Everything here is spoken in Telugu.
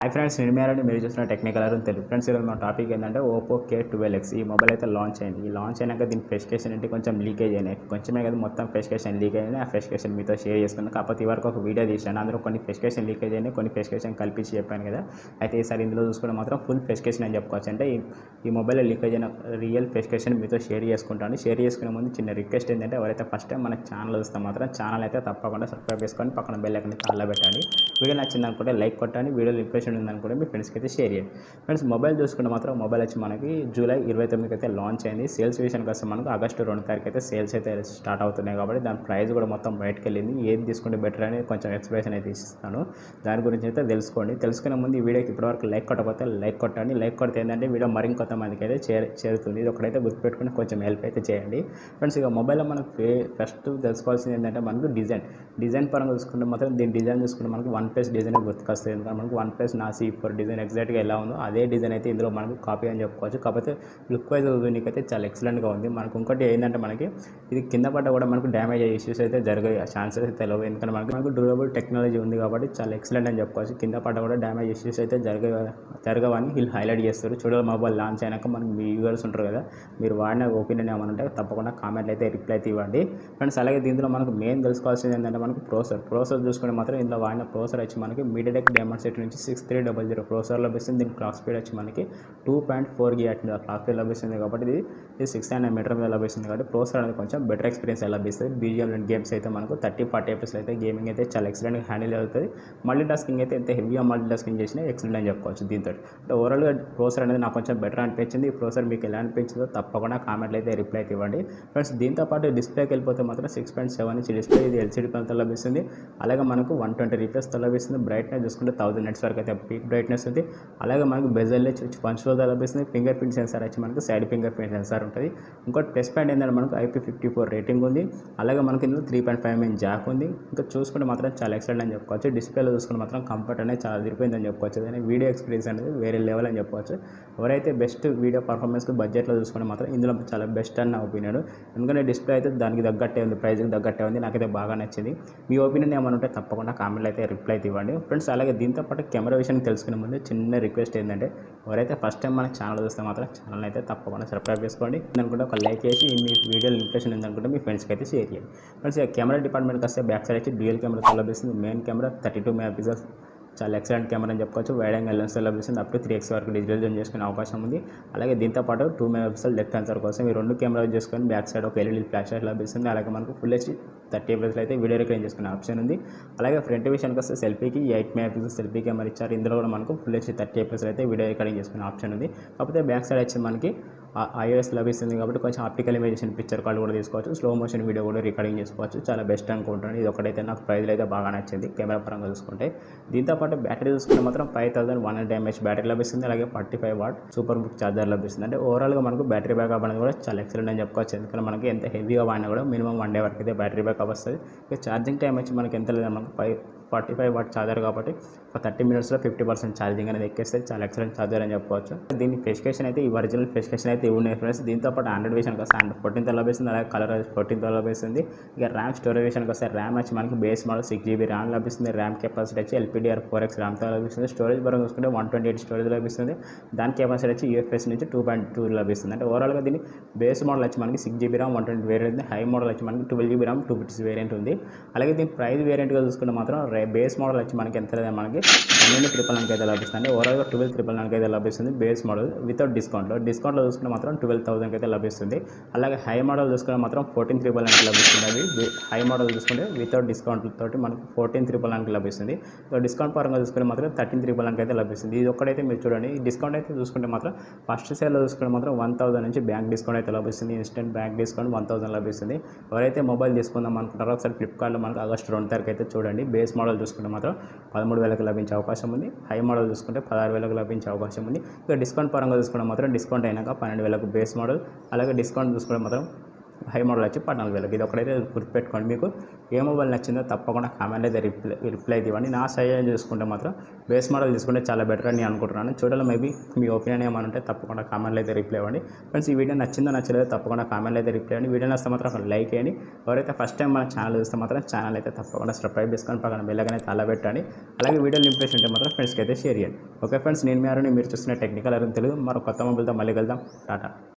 హాయ్ ఫ్రెండ్స్, నేను మీరండి. మీరు చూసిన టెక్నికల్ అని తెలుగు. ఫ్రెండ్స్, ఈరోజు మన టాపిక్ ఏంటంటే ఓపో K12X. ఈ మొబైల్ అయితే లాంచ్ అయింది. ఈ లాంచ్ అయినాక దీని స్పెసిఫికేషన్ ఏంటి కొంచెం లీకేజ్ అయినాయి. కొంచెమే కదా, మొత్తం స్పెసిఫికేషన్ లీక్ అయినాయి. ఆ స్పెసిఫికేషన్ మీతో షేర్ చేసుకున్నాను. కాకపోతే వరకు ఒక వీడియో తీసాను, అందులో కొన్ని స్పెసిఫికేషన్ లీకేజ్ అయినాయి, కొన్ని స్పెసిఫికేషన్ కల్పించి చెప్పాను కదా. అయితే ఈసారి ఇందులో చూసుకుంటే మాత్రం ఫుల్ స్పెసిఫికేషన్ అని చెప్పుకోవచ్చు. అంటే ఈ మొబైల్లో లీకేజ్ అయిన రియల్ స్పెసిఫికేషన్ మీతో షేర్ చేసుకుంటాను. షేర్ చేసుకునే ముందు చిన్న రిక్వెస్ట్ ఏంటంటే, ఎవరైతే ఫస్ట్ టైం మన ఛానల్ చూస్తే మాత్రం ఛానల్ అయితే తప్పకుండా సబ్స్క్రైబ్ చేసుకొని పక్కన బెల్ ఐకాన్ ఆన్లో పెట్టండి. వీడియో నచ్చింది అనుకుంటే లైక్ కొట్టండి. వీడియోలో ఇంప్రెషన్ ఉందనుకుంటే మీ ఫ్రెండ్స్కి అయితే షేర్ చేయండి. ఫ్రెండ్స్, మొబైల్ చూసుకుంటే మాత్రం మొబైల్ వచ్చి మనకి జూలై 29కి అయితే లాంచ్ అయింది. సేల్స్ విషయానికి వస్తే మనకు ఆగస్టు 2 తారీఖు అయితే సేల్స్ అయితే స్టార్ట్ అవుతున్నాయి. కాబట్టి దాని ప్రైస్ కూడా మొత్తం బయటకు వెళ్ళింది. ఏది తీసుకుంటే బెటర్ అని కొంచెం ఎక్స్ప్రెషన్ అయితే ఇస్తాను. దాని గురించి అయితే తెలుసుకోండి. తెలుసుకునే ముందు ఈ వీడియోకి ఇప్పటివరకు లైక్ కొట్టకపోతే లైక్ కొట్టండి. లైక్ కొడితే ఏంటంటే వీడియో మరికొంతమందికి అయితే చేరుతుంది. ఇది ఒకటైతే గుర్తుపెట్టుకుని కొంచెం హెల్ప్ అయితే చేయండి. ఫ్రెండ్స్, ఇక మొబైల్లో మనకు ఫస్ట్ తెలుసుకోవాల్సింది ఏంటంటే మనకు డిజైన్ పరంగా చూసుకుంటే మాత్రం దీని డిజైన్ చూసుకుంటే మనకు OnePlus డిజైన్ గుర్తుకొస్తుంది. ఎందుకంటే మనకు OnePlus C4 డిజైన్ ఎగ్జాక్ట్గా ఎలా ఉందో అదే డిజైన్ అయితే ఇందులో మనకు కాపీ అని చెప్పుకోవచ్చు. కాకపోతే లుక్ వైజ్ యూనిక్ అయితే చాలా ఎక్సలెంట్గా ఉంది. మనకు ఇంకోటి ఏంటంటే మనకి ఇది కింద పడ్డ కూడా మనకు డ్యామేజ్ అయ్యే ఇష్యూస్ అయితే జరిగే ఛాన్సెస్ అయితే తెలియవు. ఎందుకంటే మనకు డ్యూరబుల్ టెక్నాలజీ ఉంది కాబట్టి చాలా ఎక్సలెంట్ అని చెప్పుకోవచ్చు. కింద పడ్డ కూడా డ్యామేజ్ ఇష్యూస్ అయితే జరగవని వీళ్ళు హైలైట్ చేస్తారు. చూడాలి, మొబైల్ లాంచ్ అయినాక మనకి మీ వ్యూవర్స్ ఉంటారు కదా, మీరు వాడిన ఒపీనియన్ ఏమైనా ఉంటే తప్పకుండా కామెంట్లు అయితే రిప్లై అయితే ఇవ్వండి. ఫ్రెండ్స్, అలాగే దీంట్లో మనకు మెయిన్ తెలుసుకోవాల్సింది ఏంటంటే మనకు ప్రాసెసర్ చూసుకుంటే మాత్రం ఇందులో వాడిన ప్రాసెసర్ వచ్చి మనకి MediaTek Dimensity నుంచి 6300 ప్రాసెసర్ లభిస్తుంది. దీని క్లాక్ స్పీడ్ వచ్చి మనకి 2.4 GHz క్లాక్ స్పీడ్ లభిస్తుంది. కాబట్టి ఇది 600 మీటర్ మీద లభిస్తుంది. కాబట్టి ప్రాసెసర్ అనేది కొంచెం బెటర్ ఎక్స్పీరియన్స్ లభిస్తుంది. BGM గేమ్స్ అయితే మనకు 30-40 FPS అయితే గేమింగ్ అయితే చాలా ఎక్సలెంట్గా హ్యాండిల్ అవుతుంది. మల్టీ టాస్కింగ్ అయితే ఎంత హెవీగా మల్టీ టాస్కింగ్ చేసినా ఎక్సలెంట్ అని చెప్పుకోవచ్చు. దీంతో అంటే ఓవరాల్గా ప్రాసెసర్ అనేది నాకు కొంచెం బెటర్ అనిపించింది. ఈ ప్రాసెసర్ మీకు ఎలా అనిపించిందో తప్పకుండా కామెంట్లు అయితే రిప్లై అయితే ఇవ్వండి. ఫ్రెండ్స్, దీంతో పాటు డిస్ప్లేకి వెళ్ళిపోతే మాత్రం 6.7 ఇంచ్ డిస్ప్లే, ఇది LCD ప్యానల్తో లభిస్తుంది. అలాగే మనకు 120 FPS లభిస్తుంది. బ్రైట్నెస్ చూసుకుంటే 1000 nits వరకు అయితే పీక్ బ్రైట్నెస్ ఉంది. అలాగే మనకు బెజల్ పంచ్ హోల్డర్ లభిస్తుంది. ఫింగర్ ప్రింట్ సెన్సార్ వచ్చి మనకు సైడ్ ఫింగర్ ప్రింట్ సెన్సార్ ఉంటుంది. ఇంకోటి ప్లస్ పాయింట్ ఏంటంటే మనకు IP54 రేటింగ్ ఉంది. అలాగే మనకి ఇందులో 3.5mm జాక్ ఉంది. ఇంకా చూసుకుంటే మాత్రం చాలా ఎక్సలెంట్ అని చెప్పుకోవచ్చు. డిస్ప్లేలో చూసుకుంటే మాత్రం కంఫర్ట్ అనేది చాలా అదిరిపోయిందని చెప్పుకోవచ్చు. కానీ వీడియో ఎక్స్పీరియన్స్ అనేది వేరే లెవెల్ అని చెప్పుకోవచ్చు. ఎవరైతే బెస్ట్ వీడియో పర్ఫార్మెన్స్కి బడ్జెట్లో చూసుకుంటే మాత్రం ఇందులో చాలా బెస్ట్ అని నా ఒపీనియన్. ఎందుకంటే డిస్ప్లే అయితే దానికి తగ్గట్టే ఉంది, ప్రైస్కి తగ్గట్టే ఉంది. నాకైతే బాగా నచ్చింది. మీ ఒపీనియన్ ఏమైనా ఉంటే తప్పకుండా కామెంట్లు అయితే రిప్లై అయితే ఇవ్వండి. ఫ్రెండ్స్, అలాగే దీంతో పాటు కెమెరా విషయాన్ని తెలుసుకునే ముందు చిన్న రిక్వెస్ట్ ఏంటంటే, ఎవరైతే ఫస్ట్ టైం మన ఛానల్ చూస్తే మాత్రం ఛానల్ అయితే తప్పకుండా సబ్స్క్రైబ్ చేసుకోండి. అనుకుంటే ఒక లైక్ చేసి మీ వీడియో ఇంప్రెషన్ ఉందనుకుంటే మీ ఫ్రెండ్స్కి అయితే షేర్ చేయండి. ఫ్రెండ్స్, కెమెరా డిపార్ట్మెంట్కి వస్తే బ్యాక్ సైడ్ వచ్చి డ్యూయల్ కెమెరా లభిస్తుంది. మెయిన్ కెమెరా 32 MP చాలా ఎక్సలెంట్ కెమెరా అని చెప్పుకోవచ్చు. వైడ్ యాంగిల్ లెన్స్ లభిస్తుంది. అప్ టు 3x వరకు డిజిటల్ జూమ్ చేసుకునే అవకాశం ఉంది. అలాగే దీంతో పాటు 2 MP డెప్త్ సెన్సార్ కోసం ఈ 2 కెమెరాలు చేసుకొని బ్యాక్ సైడ్ ఒక LED ఫ్లాష్ లైట్ లభిస్తుంది. అలాగే మనకు ఫుల్ HD 30 FPS అయితే వీడియో రికార్డింగ్ చేసుకునే ఆప్షన్ ఉంది. అలాగే ఫ్రంట్ విషయానికి వస్తే సెల్ఫీకి 8 MP సెల్ఫీ కెమెరా ఇచ్చారు. ఇందులో కూడా మనకు ఫుల్ HD 30 FPS అయితే వీడియో రికార్డింగ్ చేసుకునే ఆప్షన్ ఉంది. కాకపోతే బ్యాక్ సైడ్ వచ్చి మనకి iOS లభిస్తుంది. కాబట్టి కొంచెం ఆప్టికల్ ఇమేజేషన్ పిక్చర్ కాల్ కూడా తీసుకోవచ్చు. స్లో మోషన్ వీడియో కూడా రికార్డింగ్ చేసుకోవచ్చు. చాలా బెస్ట్ అనుకుంటాను. ఇది ఒకటైతే నాకు ప్రైజ్లో అయితే బాగా నచ్చింది కెమెరా పరంగా చూసుకుంటే. దీంతోపాటు బ్యాటరీ చూసుకుంటే మాత్రం 5100 mAh బ్యాటరీ లభిస్తుంది. అలాగే 45 వాట్ సూపర్ బుక్ ఛార్జర్ లభిస్తుంది. అంటే ఓవరాల్గా మనకు బ్యాటరీ బ్యాకప్ అనేది కూడా చాలా ఎక్సలెంట్ అని చెప్పుకోవచ్చు. ఎందుకంటే మనకి ఎంత హెవీగా వాడినా కూడా మినిమం 1 డే వరకు అయితే బ్యాటరీ బ్యాకప్ వస్తుంది. ఇక ఛార్జింగ్ టైం వచ్చి మనకి ఎంత లేదు, మనకు 45 వాట్ ఛార్జర్ కాబట్టి ఒక 30 minutesలో 50% ఛార్జింగ్ అనేది ఎక్కేస్తే చాలా ఎక్సలెంట్ ఛార్జర్ అని చెప్పుకోవచ్చు. దీని స్పెసిఫికేషన్ అయితే ఈ ఒరిజినల్ స్పెసిఫికేషన్ అయితే ఉన్నాయి ఫ్రెండ్స్. దీంతో పాటు ఆండ్రాయిడ్ విషయానికి వస్తే Android 14తో లభిస్తుంది. అలాగే కలర్ 14తో లభిస్తుంది. ఇక ర్యామ్ స్టోరేజ్ విషయానికి వస్తే ర్యామ్ వచ్చి మనకి బేస్ మోడల్ 6GB ర్యామ్ లభిస్తుంది. ర్యామ్ కెపాసిటీ వచ్చి LPDDR4X ర్యామ్తో లభిస్తుంది. స్టోరేజ్ పరంగా చూసుకుంటే 128 స్టోరేజ్ లభిస్తుంది. దాని కెపాసిటీ వచ్చి UFS నుంచి 2.2 లభిస్తుంది. అంటే ఓవరాల్గా దీని బేస్ మోడల్ వచ్చి మనకి 6GB ర్యామ్ 120 వేరియంట్ ఉంది. హై మోడల్ వచ్చి మనకి 12GB ర్యామ్ 256 వేరియంట్ ఉంది. అలాగే దీని ప్రైస్ వేరియంట్గా చూసుకుంటే మాత్రం బేస్ మోడల్ వచ్చి మనకి ఎంత లేదా మనకి 12,999 అయితే లభిస్తుంది. అంటే ఓవరాల్గా 12,999 అయితే లభిస్తుంది బేస్ మోడల్ వితౌట్ డిస్కౌంట్లో చూసుకుంటే మాత్రం 12,000 అయితే లభిస్తుంది. అలాగే హై మోడల్ చూసుకుంటే మాత్రం 14,999 లభిస్తుంది. అది హై మోడల్ చూసుకుంటే వితౌట్ డిస్కౌంట్ తోటి మనకు 14,999 లభిస్తుంది. డిస్కౌంట్ పరంగా చూసుకుంటే మాత్రం 13,999 అయితే లభిస్తుంది. ఇది ఒక్కడైతే మీరు చూడండి. ఈ డిస్కౌంట్ అయితే చూసుకుంటే మాత్రం ఫస్ట్ సేల్లో చూసుకుంటే మాత్రం 1000 నుంచి బ్యాంక్ డిస్కౌంట్ అయితే లభిస్తుంది. ఇన్స్టెంట్ బ్యాంక్ డిస్కౌంట్ 1000 లభిస్తుంది. ఎవరైతే మొబైల్ తీసుకుందాం అనుకుంటారో ఒకసారి ఫ్లిప్కార్ట్లో మనకు ఆగస్టు 2 తారీఖు అయితే చూడండి. బేస్ మోడల్ చూసుకుంటే మాత్రం 13,000 లభించే అవకాశం ఉంది. హై మోడల్ చూసుకుంటే 16,000 లభించే అవకాశం ఉంది. ఇక డిస్కౌంట్ పరంగా చూసుకుంటే మాత్రం డిస్కౌంట్ అయినాక 12,000 బేస్ మోడల్. అలాగే డిస్కౌంట్ చూసుకుంటే మాత్రం హై మోడల్ వచ్చి 14,000. ఇది ఒకటైతే గుర్తుపెట్టుకోండి. మీకు ఏ మొబైల్ నచ్చిందో తప్పకుండా కామెంట్ అయితే రిప్లై ఇవ్వండి. నా సజెషన్ చూసుకుంటే మాత్రం బేస్ మోడల్ తీసుకుంటే చాలా బెటర్ అని అనుకుంటున్నాను. చూడాలి, మేబీ మీ ఒపీనియన్ ఏమైనా ఉంటే తప్పకుండా కామెంట్లు అయితే రిప్లై ఇవ్వండి. ఫ్రెండ్స్, ఈ వీడియో నచ్చిందో నచ్చలేదో తప్పకుండా కామెంట్లు అయితే రిప్లై ఇవ్వండి. వీడియో నచ్చితే మాత్రం ఒక లైక్ చేయండి. ఎవరైతే ఫస్ట్ టైం మన ఛానల్ చూస్తే మాత్రం ఛానల్ అయితే తప్పకుండా సబ్స్క్రైబ్ చేసుకొని పక్కన బెల్ ఐకాన్ అయితే అలా పెట్టండి. అలాగే వీడియోలు ఇంప్రెషన్ ఉంటే మాత్రం ఫ్రెండ్స్కి అయితే షేర్ చేయండి. ఓకే ఫ్రెండ్స్, నేను మీరు చూస్తున్న టెక్నికల్ అరుణ్ తెలుగు. మరో కొత్త మొబైల్తో మళ్ళీ కలుద్దాం. టాటా.